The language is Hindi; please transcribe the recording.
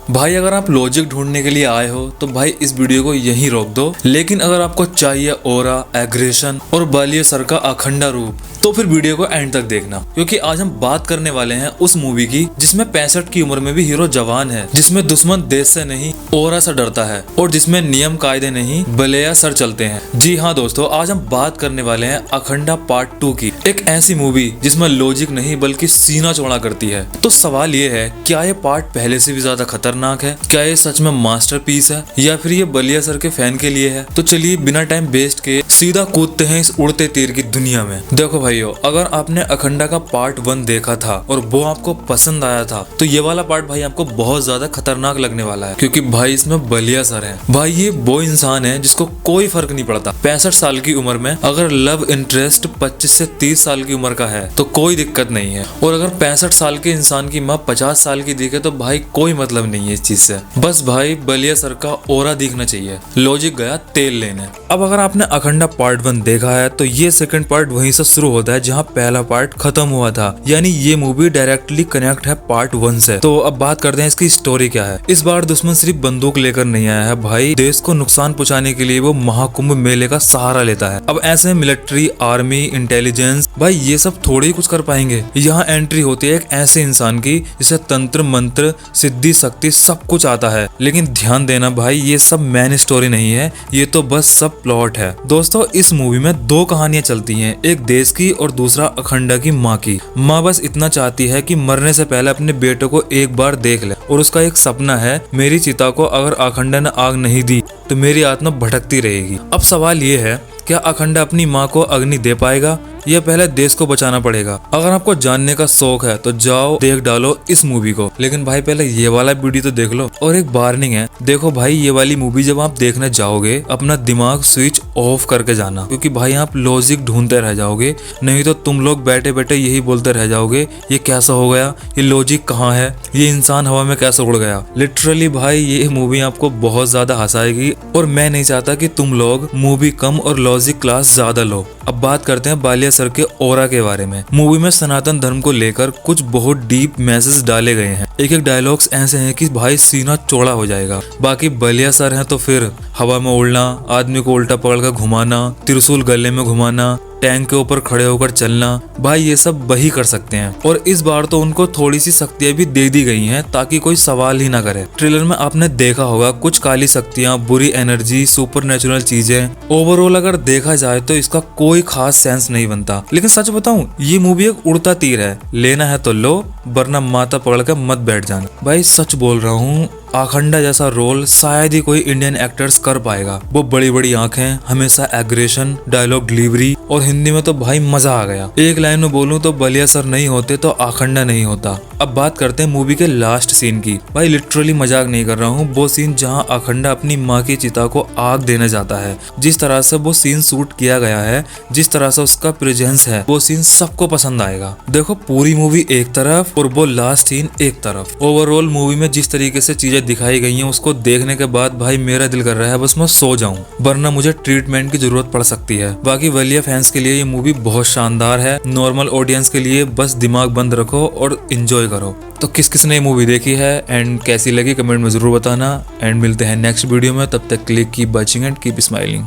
भाई अगर आप लॉजिक ढूंढने के लिए आए हो तो भाई इस वीडियो को यहीं रोक दो, लेकिन अगर आपको चाहिए ओरा, एग्रेशन और बालिया सर का अखंडा रूप तो फिर वीडियो को एंड तक देखना, क्योंकि आज हम बात करने वाले हैं उस मूवी की जिसमें 65 की उम्र में भी हीरो जवान है, जिसमें दुश्मन देश से नहीं ओरा से डरता है और जिसमें नियम कायदे नहीं बलिया सर चलते हैं। जी हाँ दोस्तों, आज हम बात करने वाले हैं अखंडा पार्ट 2 की, एक ऐसी मूवी जिसमें लॉजिक नहीं बल्कि सीना चौड़ा करती है। तो सवाल ये है, क्या ये पार्ट पहले से भी ज्यादा खतरनाक है? क्या ये सच में मास्टरपीस है या फिर ये बलिया सर के फैन के लिए है? तो चलिए बिना टाइम वेस्ट के सीधा कूदते हैं इस उड़ते तीर की दुनिया में। देखो भाइयों, अगर आपने अखंडा का पार्ट 1 देखा था और वो आपको पसंद आया था तो ये वाला पार्ट भाई आपको बहुत ज्यादा खतरनाक लगने वाला है, क्योंकि भाई इसमें बलिया सर है। भाई ये वो इंसान है जिसको कोई फर्क नहीं पड़ता। 65 साल की उम्र में अगर लव इंटरेस्ट 25 से 30 साल की उम्र का है तो कोई दिक्कत नहीं है, और अगर 65 साल के इंसान की माँ 50 साल की दिखे तो भाई कोई मतलब नहीं है इस चीज से। बस भाई बलिया सर का ओरा दिखना चाहिए। लॉजिक गया तेल लेने। अब अगर आपने अखंडा पार्ट 1 देखा है तो ये सेकंड पार्ट वहीं से शुरू होता है जहाँ पहला पार्ट खत्म हुआ था, यानी ये मूवी डायरेक्टली कनेक्ट है पार्ट 1 से। तो अब बात करते हैं इसकी स्टोरी क्या है। इस बार दुश्मन सिर्फ बंदूक लेकर नहीं आया है भाई, देश को नुकसान पहुंचाने के लिए वो महाकुंभ मेले का सहारा लेता है। अब ऐसे मिलिट्री, आर्मी, इंटेलिजेंस भाई ये सब थोड़ी ही कुछ कर पाएंगे। यहाँ एंट्री होती है एक ऐसे इंसान की जिसे तंत्र मंत्र सिद्धि शक्ति सब कुछ आता है, लेकिन ध्यान देना भाई ये सब मेन स्टोरी नहीं है, ये तो बस सब प्लॉट है। दोस्तों इस मूवी में 2 कहानियां चलती हैं, एक देश की और दूसरा अखंडा की माँ की। माँ बस इतना चाहती है कि मरने से पहले अपने बेटे को एक बार देख ले, और उसका एक सपना है, मेरी चिता को अगर अखंडा ने आग नहीं दी तो मेरी आत्मा भटकती रहेगी। अब सवाल ये है, क्या अखंडा अपनी माँ को अग्नि दे पाएगा या पहले देश को बचाना पड़ेगा? अगर आपको जानने का शौक है तो जाओ देख डालो इस मूवी को, लेकिन भाई पहले ये वाला वीडियो तो देख लो। और एक वार्निंग है, देखो भाई ये वाली मूवी जब आप देखने जाओगे अपना दिमाग स्विच ऑफ करके जाना, क्योंकि भाई आप लॉजिक ढूंढते रह जाओगे, नहीं तो तुम लोग बैठे बैठे यही बोलते रह जाओगे ये कैसा हो गया, ये लॉजिक कहाँ है, ये इंसान हवा में कैसे उड़ गया। लिटरली भाई ये मूवी आपको बहुत ज्यादा हंसाएगी, और मैं नहीं चाहता कि तुम लोग मूवी कम और लॉजिक क्लास ज्यादा लो। अब बात करते हैं बालिया सर के ओरा के बारे में। मूवी में सनातन धर्म को लेकर कुछ बहुत डीप मैसेज डाले गए हैं। एक एक डायलॉग्स ऐसे हैं कि भाई सीना चौड़ा हो जाएगा। बाकी बलिया सर हैं तो फिर हवा में उड़ना, आदमी को उल्टा पकड़ कर घुमाना, त्रिशूल गले में घुमाना, टैंक के ऊपर खड़े होकर चलना, भाई ये सब वही कर सकते हैं। और इस बार तो उनको थोड़ी सी शक्तियां भी दे दी गई हैं ताकि कोई सवाल ही ना करे। ट्रेलर में आपने देखा होगा कुछ काली शक्तियां, बुरी एनर्जी, सुपर नेचुरल चीजें। ओवरऑल अगर देखा जाए तो इसका कोई खास सेंस नहीं बनता, लेकिन सच बताऊं ये मूवी एक उड़ता तीर है, लेना है तो लो वरना माथा पकड़ कर मत बैठ जाना। भाई सच बोल रहा हूँ, अखंडा जैसा रोल शायद ही कोई इंडियन एक्टर्स कर पाएगा। वो बड़ी बड़ी आंखें, हमेशा एग्रेशन, डायलॉग डिलीवरी, और हिंदी में तो भाई मजा आ गया। एक लाइन में बोलूं तो बलिया सर नहीं होते तो अखंडा नहीं होता। अब बात करते हैं मूवी के लास्ट सीन की। भाई लिटरली मजाक नहीं कर रहा हूँ, वो सीन जहाँ अखंडा अपनी माँ की चिता को आग देने जाता है, जिस तरह से वो सीन शूट किया गया है, जिस तरह से उसका प्रेजेंस है, वो सीन सबको पसंद आएगा। देखो पूरी मूवी एक तरफ और वो लास्ट सीन एक तरफ। ओवरऑल मूवी में जिस तरीके से चीजें दिखाई गई हैं उसको देखने के बाद भाई मेरा दिल कर रहा है बस मैं सो जाऊं, वरना मुझे ट्रीटमेंट की जरूरत पड़ सकती है। बाकी बलिया फैंस के लिए ये मूवी बहुत शानदार है। नॉर्मल ऑडियंस के लिए बस दिमाग बंद रखो और एंजॉय करो। तो किस किस ने मूवी देखी है एंड कैसी लगी कमेंट में जरूर बताना, एंड मिलते हैं नेक्स्ट वीडियो में। तब तक के लिए keep watching and keep smiling.